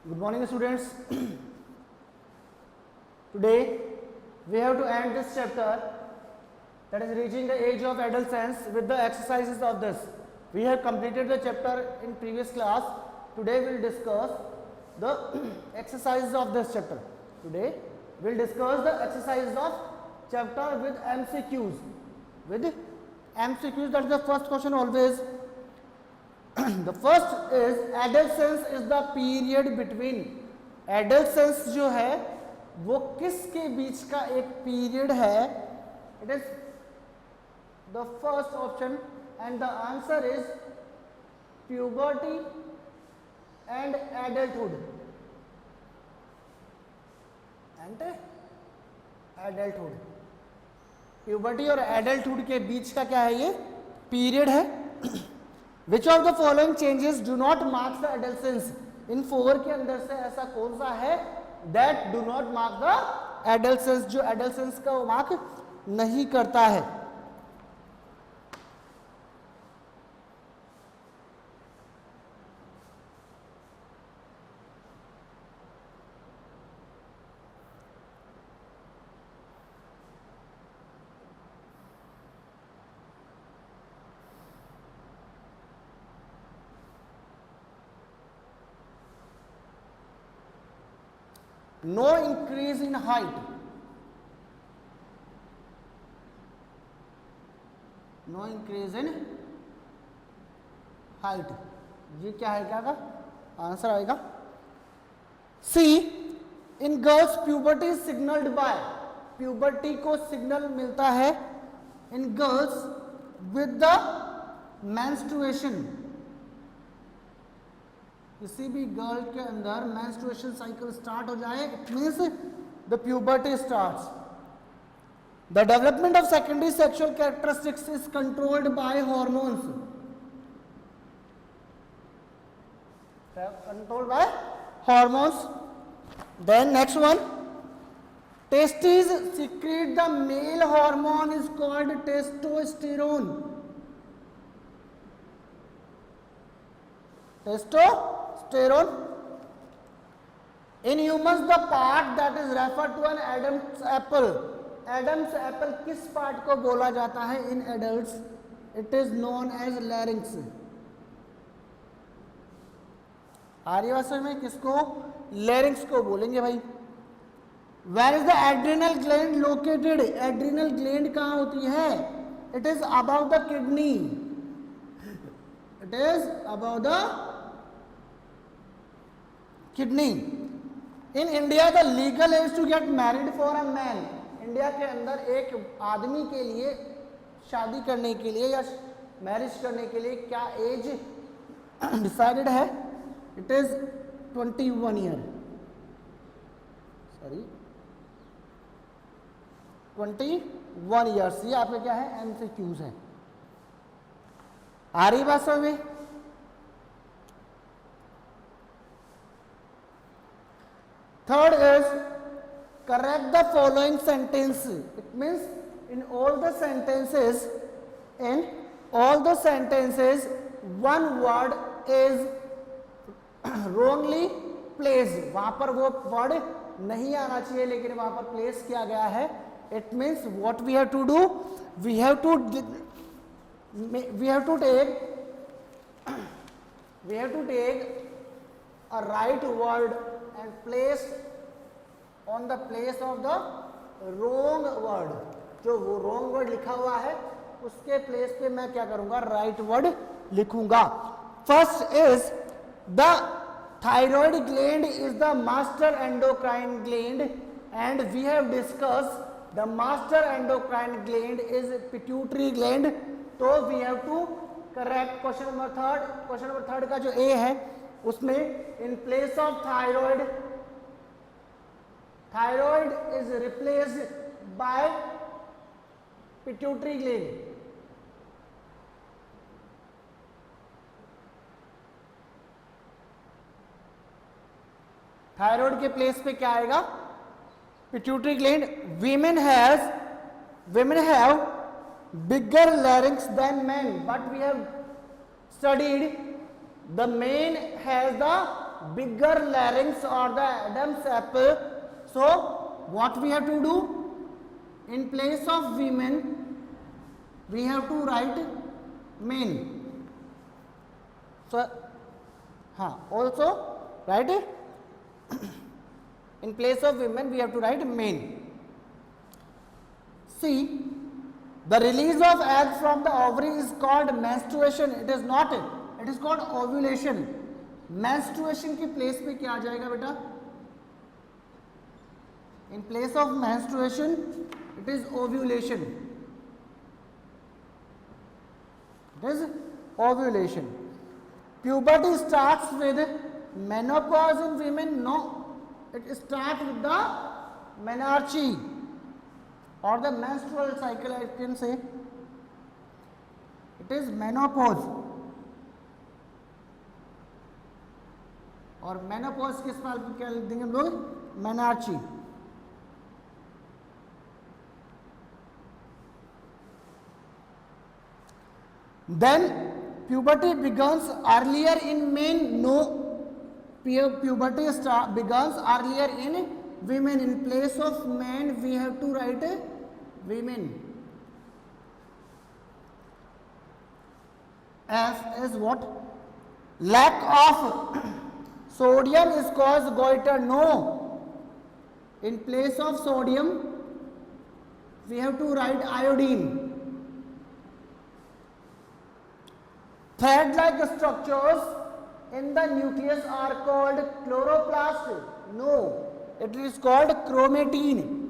Good morning, students. Today we have to end this chapter, that is reaching the age of adolescence, with the exercises of this. We have completed the chapter in previous class. Today we will discuss the exercises of this chapter. Today we will discuss the exercises of chapter with MCQs. With MCQs, that is the first question always. The first is adolescence is the period between. adolescence जो है वो किसके बीच का एक period है? It is the first option and the answer is puberty and adulthood. Puberty और adulthood के बीच का क्या है? ये पीरियड है. Which of the following changes do not mark the adolescence? इन 4 के अंदर से ऐसा कौन सा है that do not mark the adolescence, जो adolescence का वो मार्क नहीं करता है? No increase in height. No increase in height. ये क्या है? क्या का आंसर आएगा? C. In girls puberty is signalled by. Puberty को सिग्नल मिलता है in girls with the menstruation. किसी भी गर्ल के अंदर मेंस्ट्रुएशन साइकिल स्टार्ट हो जाए, it means the puberty starts. The development of secondary sexual characteristics is controlled by hormones. Controlled by hormones. Then next one, testis secrete the male hormone is called testosterone. Testosterone. In humans, the part that is referred to an Adam's apple. Adam's apple किस part को बोला जाता है in adults? It is known as larynx. आर्य भाषा में किसको? larynx को बोलेंगे भाई. Where is the adrenal gland located? Adrenal gland कहाँ होती है? It is above the kidney. It is above the kidney. In India, the legal age to get married for a man. India के अंदर एक आदमी के लिए शादी करने के लिए या मैरिज करने के लिए क्या एज डिसाइडेड है? It is 21 year. Sorry 21 years. ये आपका क्या है? एमसीक्यूज है. आ रही बात समझ में? Third is correct the following sentence. It means in all the sentences, one word is wrongly placed. वहां पर वो word नहीं आना चाहिए, लेकिन वहां पर place किया गया है. It means what we have to do? We have to take a right word and place on the place of the wrong word. जो वो wrong word लिखा हुआ है उसके place पे मैं क्या करूंगा? right word लिखूंगा. First is the thyroid gland is the master endocrine gland, and we have discussed the master endocrine gland is pituitary gland. तो we have to correct question number third. Question number third का जो A है उसमें in place of thyroid is replaced by pituitary gland. Thyroid के place पे क्या आएगा? Pituitary gland. women have bigger larynx than men, but we have studied the man has the bigger larynx or the Adam's apple. So what we have to do? In place of women, we have to write men. So also write in place of women we have to write men. See, the release of egg from the ovary is called menstruation. It is not, it is called ovulation. Menstruation की place पे क्या आ जाएगा बेटा? In place of menstruation, it is ovulation. It is ovulation. Puberty starts with menopause in women. No, it starts with the menarche or the menstrual cycle. I can say it is menopause. और menopause किस साल पे क्या लिख देंगे हम लोग? मेनार्ची. Then puberty begins earlier in men. No, puberty begins earlier in women. In place of men we have to write women. F is what? Lack of sodium is cause goiter. No, in place of sodium we have to write iodine. Thread-like structures in the nucleus are called chloroplast. No, it is called chromatin.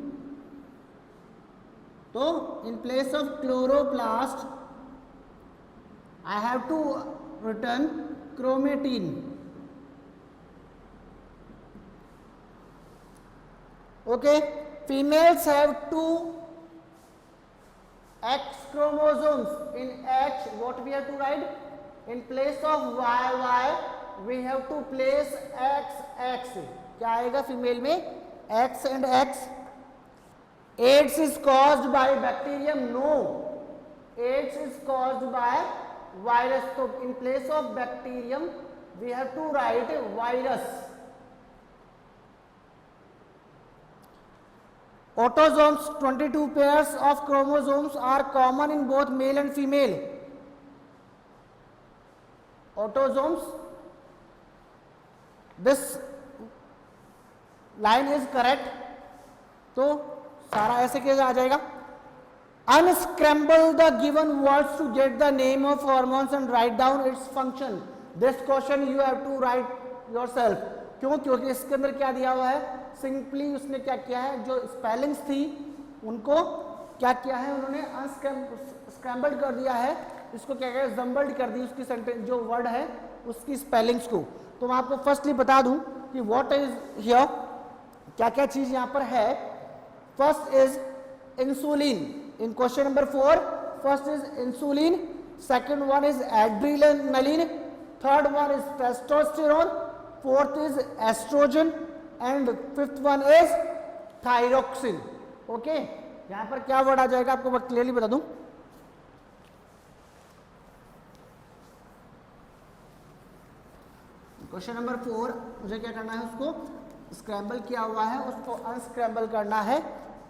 So in place of chloroplast I have to written chromatin. Okay, females have 2 X chromosomes. In H what we have to write? In place of YY we have to place XX. क्या आएगा female में? X and X. AIDS is caused by bacterium. No, AIDS is caused by virus. So in place of bacterium we have to write virus. Autosomes, 22 pairs of chromosomes are common in both male and female. Autosomes, this line is correct. तो सारा ऐसे कैसे आ जाएगा? Unscramble the given words to get the name of hormones and write down its function. This question you have to write yourself. क्यों? क्योंकि इसके अंदर क्या दिया हुआ है? सिंपली उसने क्या किया है, जो स्पेलिंग्स थी उनको क्या किया है, उन्होंने अनस्क्रैम्बल्ड कर दिया है, इसको क्या किया, जम्बल्ड कर दी उसकी सेंटेंस जो वर्ड है उसकी स्पेलिंग्स को. तो मैं आपको फर्स्टली बता दूं कि व्हाट इज हियर, क्या क्या चीज यहां पर है. First is insulin. In question number 4 first is insulin, second one is adrenaline, third one is testosterone, fourth is oestrogen and fifth one is thyroxine. Okay, यहां पर क्या वर्ड आ जाएगा आपको मैं क्लियरली बता दूं. क्वेश्चन नंबर 4 मुझे क्या करना है, उसको स्क्रैम्बल किया हुआ है उसको अनस्क्रैम्बल करना है.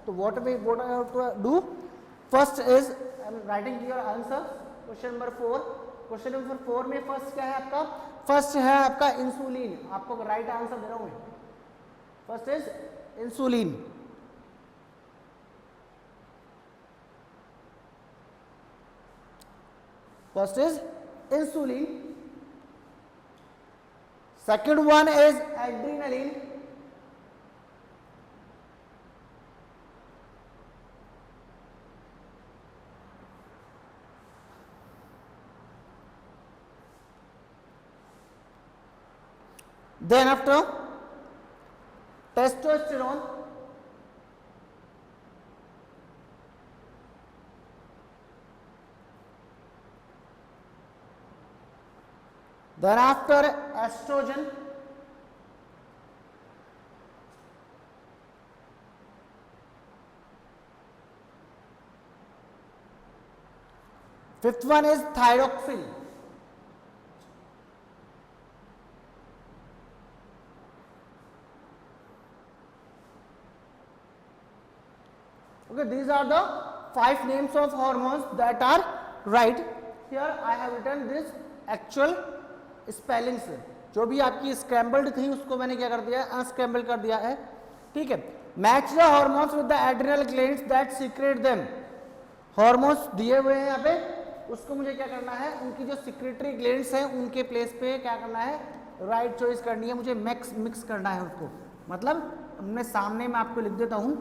तो what I have to do, first is I am writing your answer. Question number 4, question number 4 में फर्स्ट क्या है आपका, फर्स्ट है आपका इंसुलिन. आपको राइट आंसर दे रहा हूं मैं. First is insulin. First is insulin, second one is adrenaline, then after testosterone, then after estrogen, fifth one is thyroxine. Okay, these are the 5 names of hormones that are right. Here I have written this actual spellings. जो भी आपकी scrambled थी उसको मैंने क्या कर दिया है, अनस्क्रैम्बल कर दिया है, ठीक है. Match the hormones with the adrenal glands that secret them. Hormones दिए हुए हैं यहाँ पे, उसको मुझे क्या करना है, उनकी जो सिक्रेटरी ग्लैंड्स हैं उनके प्लेस पे क्या करना है, राइट चॉइस करनी है, मुझे मिक्स करना है उसको. मतलब हमने सामने में आपको लिख देता हूँ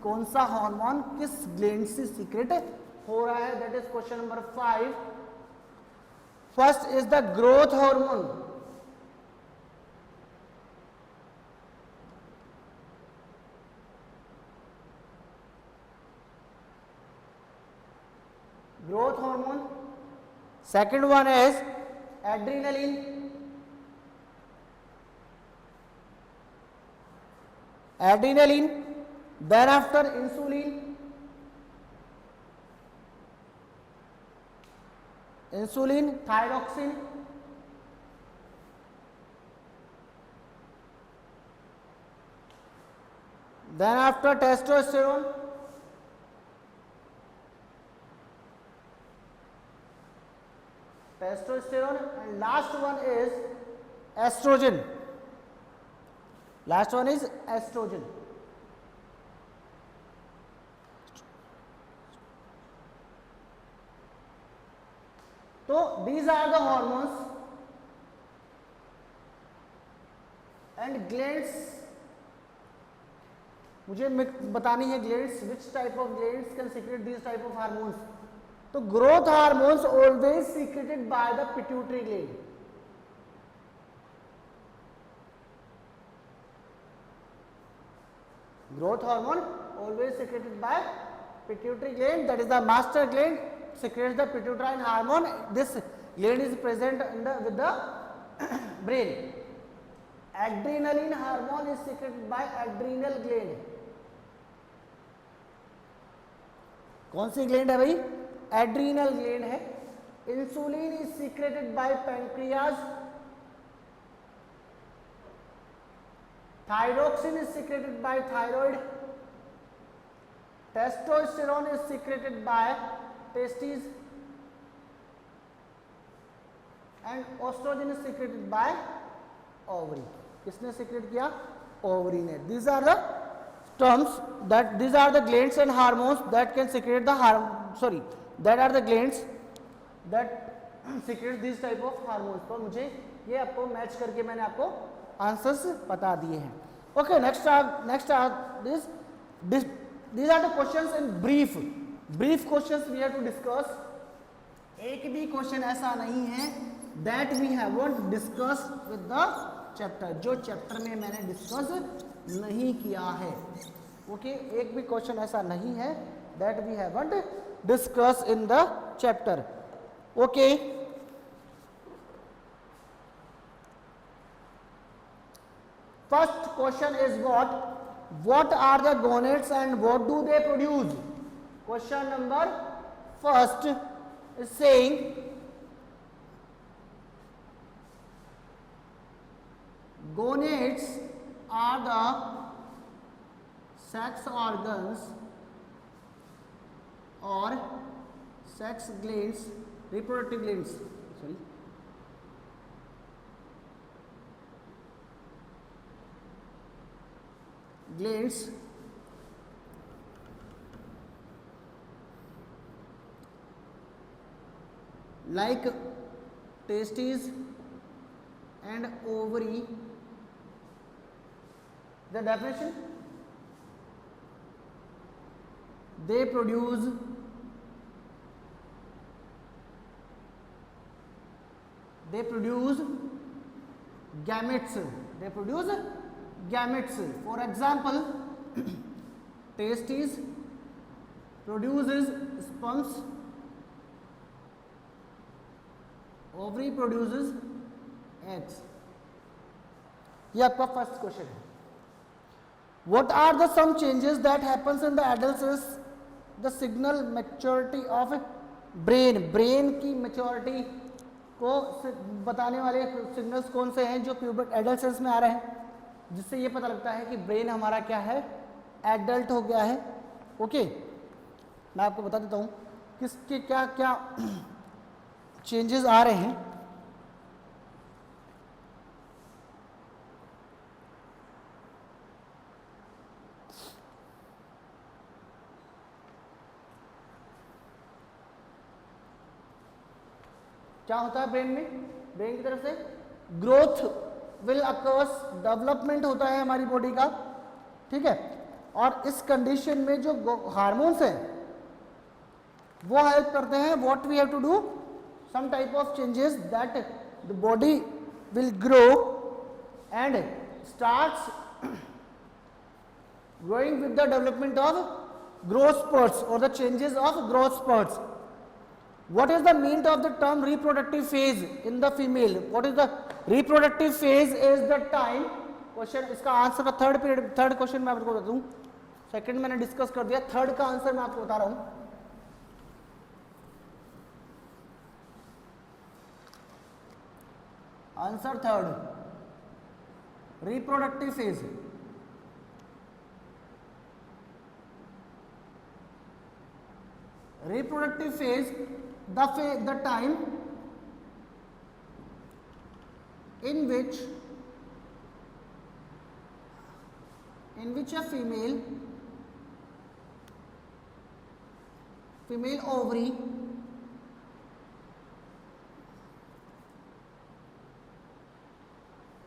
कौन सा हार्मोन किस ग्लैंड से सीक्रेट हो रहा है. That is question number 5. First is the growth hormone. Growth hormone. Second one is adrenaline. Adrenaline. Then after insulin. Insulin, thyroxine. Then after testosterone. Testosterone, and last one is estrogen. Last one is estrogen. So these are the hormones and glands. मुझे बतानी है glands, which type of glands can secrete these type of hormones. तो growth hormones always secreted by the pituitary gland. Growth hormone always secreted by pituitary gland, that is the master gland, secretes the pituitary hormone. This gland is present in the, with the brain. Adrenaline hormone is secreted by adrenal gland. कौन सी gland है भाई? Adrenal gland है. Insulin is secreted by pancreas. Thyroxine is secreted by thyroid. Testosterone is secreted by testis and oestrogen is secreted by ovary. किसने secrete किया? Ovary ने. These are the terms that these are the glands and hormones that can secrete the that are the glands that secrete these type of hormones. तो मुझे ये आपको match करके मैंने आपको आंसर्स बता दिए हैं. Okay, next are these are the questions in brief questions we have to discuss. एक भी क्वेश्चन ऐसा नहीं है that we haven't discussed with the chapter, जो चैप्टर में मैंने डिस्कस नहीं किया है. ओके, एक भी क्वेश्चन ऐसा नहीं है that we haven't discuss in the chapter. Okay, first question is what are the gonads and what do they produce. Question number first is saying gonads are the sex organs or sex glands, reproductive glands, glands like testes and ovary. The definition: they produce gametes. They produce gametes. For example, testes produces sperms, ovary produces eggs. ये आपका first question है. What are the some changes that happens in the adolescence? The signal maturity of brain. Brain की maturity को बताने वाले signals कौन से हैं जो प्यूबर्ट एडल्सेंस में आ रहे हैं, जिससे ये पता लगता है कि ब्रेन हमारा क्या है, एडल्ट हो गया है. ओके, मैं आपको बता देता हूँ किसके क्या क्या चेंजेस आ रहे हैं। क्या होता है ब्रेन में, ब्रेन की तरफ से ग्रोथ विल अकर्स, डेवलपमेंट होता है हमारी बॉडी का, ठीक है। और इस कंडीशन में जो हार्मोन्स हैं वो हेल्प करते हैं, what we have to do, some type of changes that the body will grow and starts growing with the development of growth spurts or the changes of growth spurts. What is the meaning of the term reproductive phase in the female? What is the reproductive phase is the time, question इसका answer का third question मैं आपको बता दूं, second मैंने discuss कर दिया, third का आंसर मैं आपको बता रहा हूं। Answer third, reproductive phase. Reproductive phase, the time in which a female ovary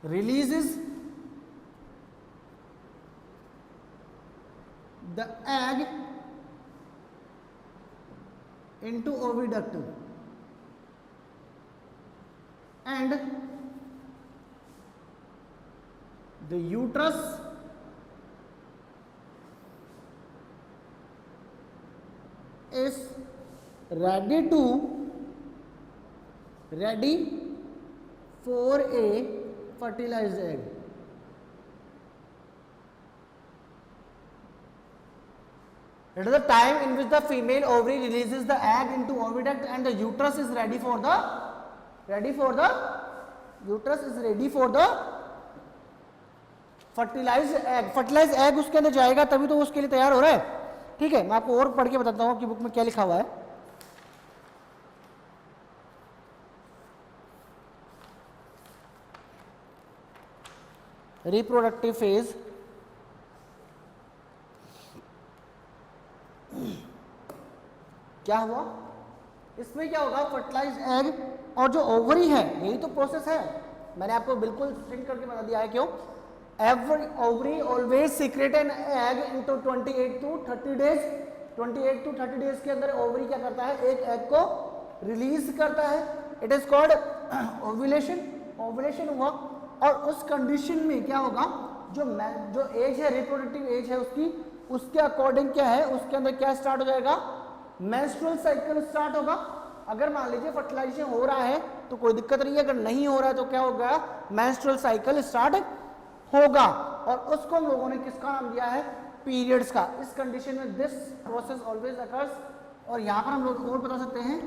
releases the egg into oviduct and the uterus is ready for a fertilized egg. It is the time in which the female ovary releases the egg into oviduct and the uterus is ready for the fertilized egg. Fertilized egg उसके अंदर जाएगा तभी तो उसके लिए तैयार हो रहा है, ठीक है। मैं आपको और पढ़ के बताता हूँ आपकी बुक में क्या लिखा हुआ है। रिप्रोडक्टिव फेज, क्या हुआ इसमें, क्या होगा, फर्टिलाइज्ड एग और जो ओवरी है, यही तो प्रोसेस है, मैंने आपको बिल्कुल स्ट्रिंग करके बता दिया है। क्यों, every ovary always secret an egg into 28 to 30 days. 28 to 30 days के अंदर ओवरी क्या करता है, एक एग को रिलीज करता है। It is called ovulation. Ovulation हुआ और उस कंडीशन में क्या होगा, जो एज है, रिप्रोडक्टिव एज है उसके अकॉर्डिंग क्या है, उसके अंदर क्या स्टार्ट हो जाएगा, मेंस्ट्रुअल साइकिल स्टार्ट होगा। अगर मान लीजिए फर्टिलाइजेशन हो रहा है तो कोई दिक्कत नहीं है, अगर नहीं हो रहा है तो क्या होगा, मेंस्ट्रुअल साइकिल स्टार्ट होगा। और उसको हम लोगों ने किसका नाम दिया है, पीरियड्स का। इस कंडीशन में दिस प्रोसेस ऑलवेज अकर्स। और यहां पर हम लोग और बता सकते हैं,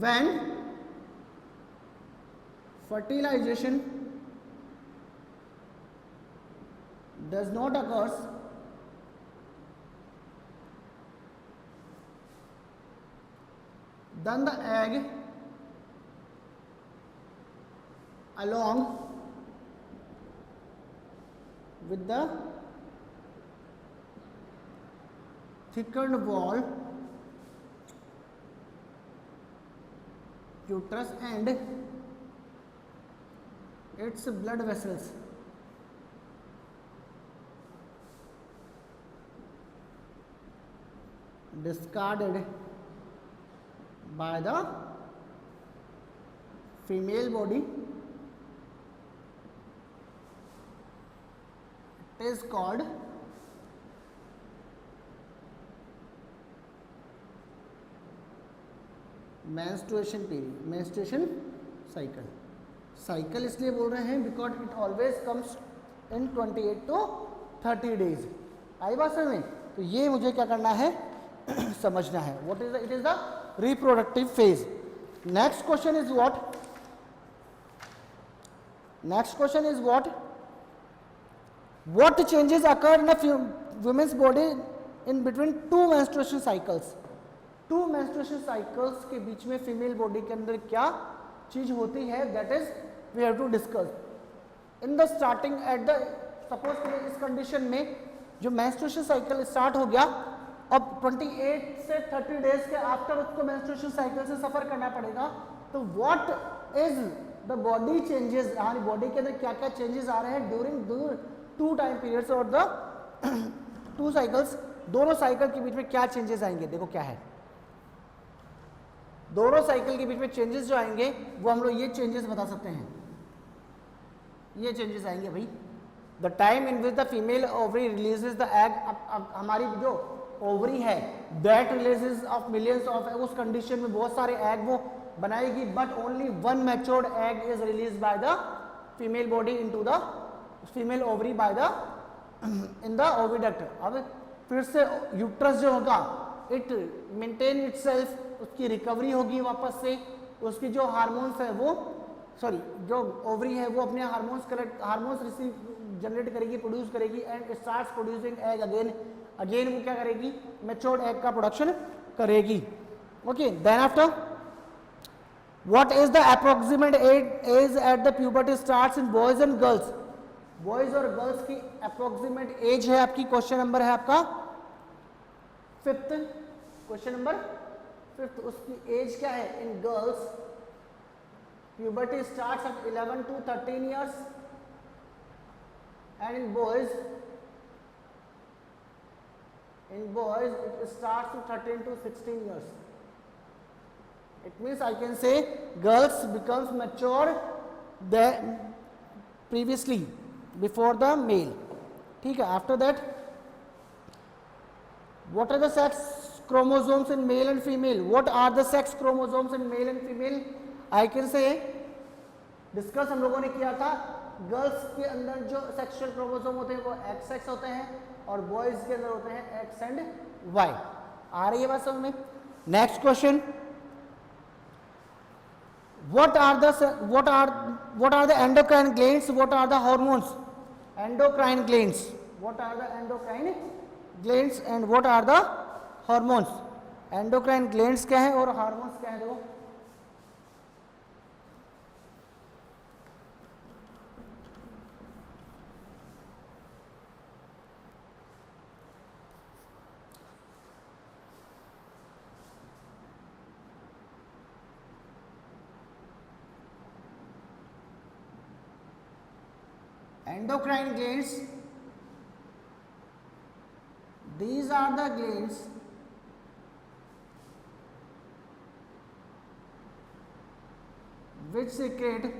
when fertilisation does not occurs, then the egg along with the thickened wall, uterus and its blood vessels discarded by the female body, it is called menstruation period, menstruation cycle. Cycle इसलिए बोल रहे हैं because it always comes in 28 to 30 days. आई बात समझ में? तो ये मुझे क्या करना है समझना है। What is it is the reproductive phase. Next question is what, next question is what changes occur in women's body in between two menstruation cycles, two menstruation cycles के बीच में फीमेल बॉडी के अंदर क्या चीज होती है, that is we have to discuss in the starting at the, suppose करिए इस कंडीशन में जो मेंस्ट्रुएशन साइकिल स्टार्ट हो गया, अब 28 से 30 डेज के आफ्टर उसको मेंस्ट्रुएशन साइकिल से सफर करना पड़ेगा, तो what is the body changes, हमारी बॉडी के अंदर क्या क्या चेंजेस आ रहे हैं ड्यूरिंग टू टाइम पीरियड्स और द टू साइकिल्स, दोनों साइकिल के बीच में क्या चेंजेस आएंगे, देखो क्या है, दोनों साइकिल के बीच में चेंजेस जो आएंगे वो हम लोग ये चेंजेस बता सकते हैं, ये चेंजेस आएंगे भाई। The time in which the female ovary releases the egg, अब हमारी जो ओवरी है that releases of millions of, उस कंडीशन में बहुत सारे एग वो बनाएगी, but only one matured egg is release by the female body into the female ovary by the in the oviduct. अब फिर से यूट्रस जो होगा इट मेंटेन इटसेल्फ, उसकी रिकवरी होगी वापस से, उसकी जो हार्मोन्स है वो सॉरी जो ओवरी है वो अपने हार्मोन्स रिसीव जनरेट करेगी, प्रोड्यूस करेगी and starts producing egg again, again वो क्या करेगी, मैच्योर्ड एग का प्रोडक्शन करेगी। Okay, then after what is the approximate age at the puberty starts in boys and girls, boys और गर्ल्स की approximate age है आपकी, क्वेश्चन नंबर है आपका 5th, क्वेश्चन नंबर 5th, उसकी एज क्या है in girls, puberty starts at 11 to 13 years and in boys it starts to 13 to 16 years. It means I can say girls becomes mature than previously before the male. ठीक है, after that what are the sex chromosomes in male and female, what are the sex chromosomes in male and female, I can say discuss हम लोगों ने किया था, girls के अंदर जो सेक्सुअल क्रोमोसोम होते हैं वो एक्स एक्स होते हैं और बॉयज के अंदर होते हैं एक्स एंड वाई। आ रही है बात समझ में? Next question, what are the endocrine glands, what are the hormones, endocrine glands, what are the endocrine glands and what are the hormones, endocrine glands क्या है और हार्मोन्स क्या है, देखो endocrine glands, these are the glands which secrete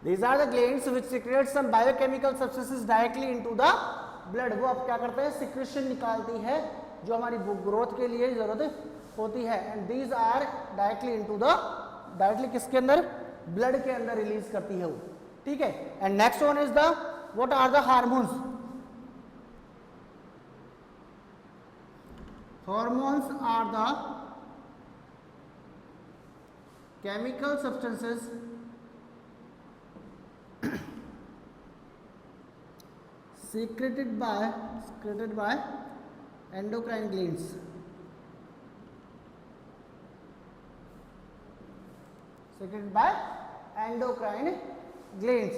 These are the glands which secrete some biochemical substances directly into the blood. वो अब क्या करते हैं, सिक्रेशन निकालती है जो हमारी ग्रोथ के लिए जरूरत होती है, and these are directly into the, directly किसके अंदर, ब्लड के अंदर रिलीज करती है वो, ठीक है। And next one is the what are the hormones, hormones are the chemical substances secreted by endocrine glands, secreted by endocrine glands.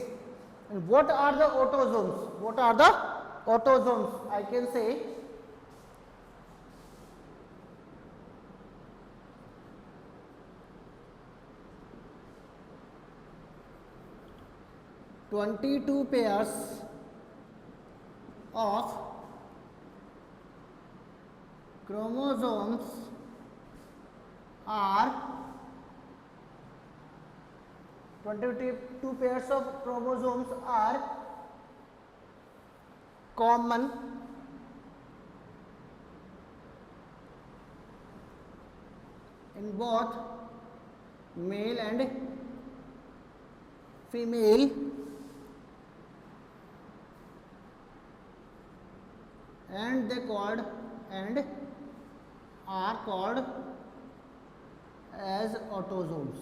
And what are the autosomes, what are the autosomes, I can say (22 pairs of chromosomes are 22 pairs of chromosomes are common in both male and female and they called and are called as autosomes.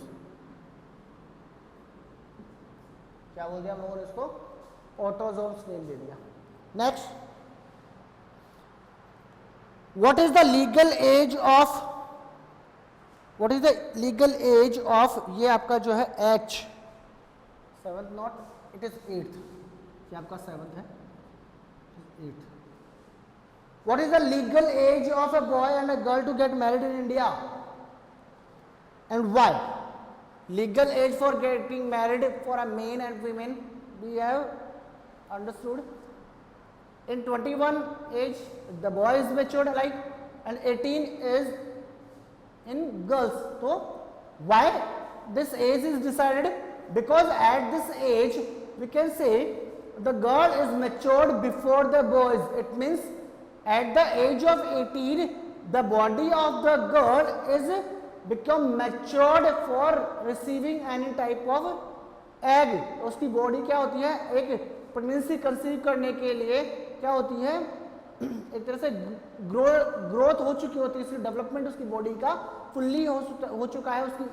क्या बोल दिया हम लोगों ने इसको? Autosomes name दे दिया. Next, what is the legal age of ये आपका जो है H 7th not, it is 8th, ये आपका 7th है 8th. What is the legal age of a boy and a girl to get married in India and why? Legal age for getting married for a man and women we have understood. In 21 age the boy is matured like, and 18 is in girls. So why this age is decided? Because at this age we can say the girl is matured before the boys. It means at the age of 18 the body of the girl is become matured for receiving any type of egg. उसकी body क्या होती है, एक pregnancy conceive करने के लिए क्या होती है, एक तरह से ग्रोथ हो चुकी होती है, इसकी डेवलपमेंट उसकी बॉडी का फुल्ली हो चुका है, उसकी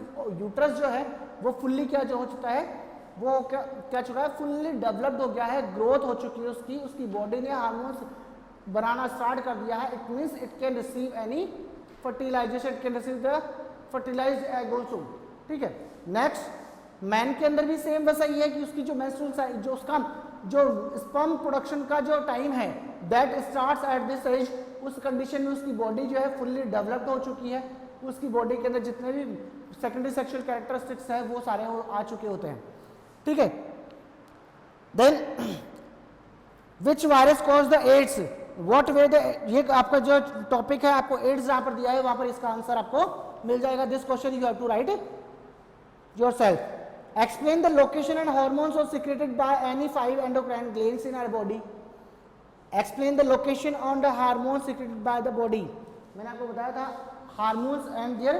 यूट्रस जो है वो फुल्ली क्या जो हो चुका है, वो क्या चुका है, फुल्ली डेवलप्ड हो गया है, ग्रोथ हो चुकी है उसकी बॉडी ने हार्मोन्स बनाना स्टार्ट कर दिया है. It means it can receive any fertilisation, it can receive the fertilised egg also. ठीक है. नेक्स्ट, मैन के अंदर भी सेम वैसा ही है कि उसकी जो मेंस्ट्रुअल जो उसका जो स्पर्म प्रोडक्शन का जो टाइम है that starts at this age. उस कंडीशन में उसकी बॉडी जो है फुल्ली डेवलप्ड हो चुकी है, उसकी बॉडी के अंदर जितने भी सेकेंडरी सेक्सुअल कैरेक्टरिस्टिक्स है वो सारे आ चुके होते हैं. ठीक है. Then which virus cause the AIDS, what way the, ये आपका जो टॉपिक है आपको एड्स जहां पर दिया है वहां पर इसका आंसर आपको मिल जाएगा. This question you have to write yourself. Explain the location and hormones are secreted by any 5 endocrine glands in our body. Explain the location on the hormones secreted by the body. मैंने आपको बताया था hormones and their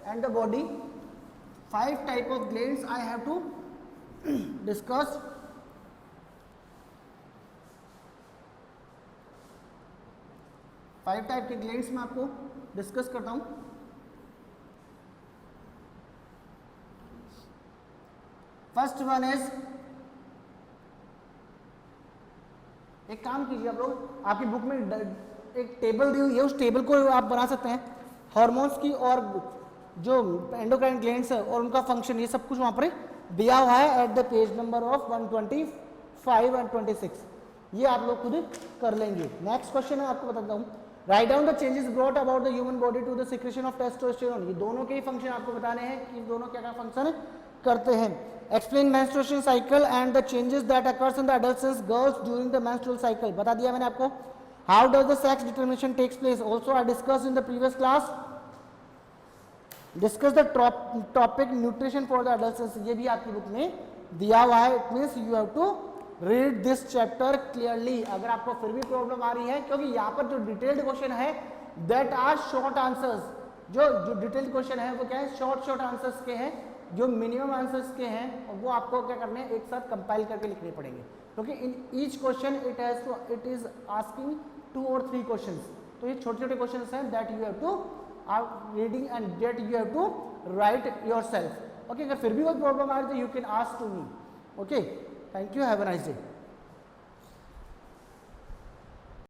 and the body. 5 type of glands I have to discuss. Five type के glands में आपको discuss करता हूं. First one is, एक काम कीजिए आप लोग, आपकी बुक में एक टेबल दी हुई है, उस टेबल को आप बना सकते हैं हार्मोन्स की और जो एंडोक्राइन ग्लैंड्स है और उनका फंक्शन, ये सब कुछ वहां पर दिया हुआ है at the page number of 125 and 26. ये आप लोग खुद कर लेंगे. नेक्स्ट क्वेश्चन है, आपको बताता हूँ. Write down the changes brought about the human body to the secretion of testosterone. ये दोनों के ही फंक्शन आपको बताने हैं कि दोनों क्या क्या फंक्शन करते हैं. Explain menstruation cycle and the changes that occurs in the adolescence girls during the menstrual cycle. बता दिया मैंने आपको. How does the sex determination takes place, also I discuss in the previous class. Discuss the topic nutrition for the adolescence. ये भी आपकी book में दिया हुआ है. It means you have to read this chapter clearly. अगर आपको फिर भी प्रॉब्लम आ रही है, क्योंकि यहाँ पर जो डिटेल्ड क्वेश्चन है दैट आर शॉर्ट आंसर्स. जो डिटेल्ड क्वेश्चन है वो क्या है, शॉर्ट आंसर्स के हैं, जो मिनिमम आंसर्स के हैं, और वो आपको क्या करने हैं, एक साथ कंपाइल करके लिखने पड़ेंगे, क्योंकि in each question it is asking 2 or 3 questions. तो ये छोटे छोटे क्वेश्चंस हैं that you have to are reading and that you have to write yourself. Okay. अगर फिर भी कोई प्रॉब्लम आ रही है तो you can ask to me. Okay. Thank you. Have a nice day.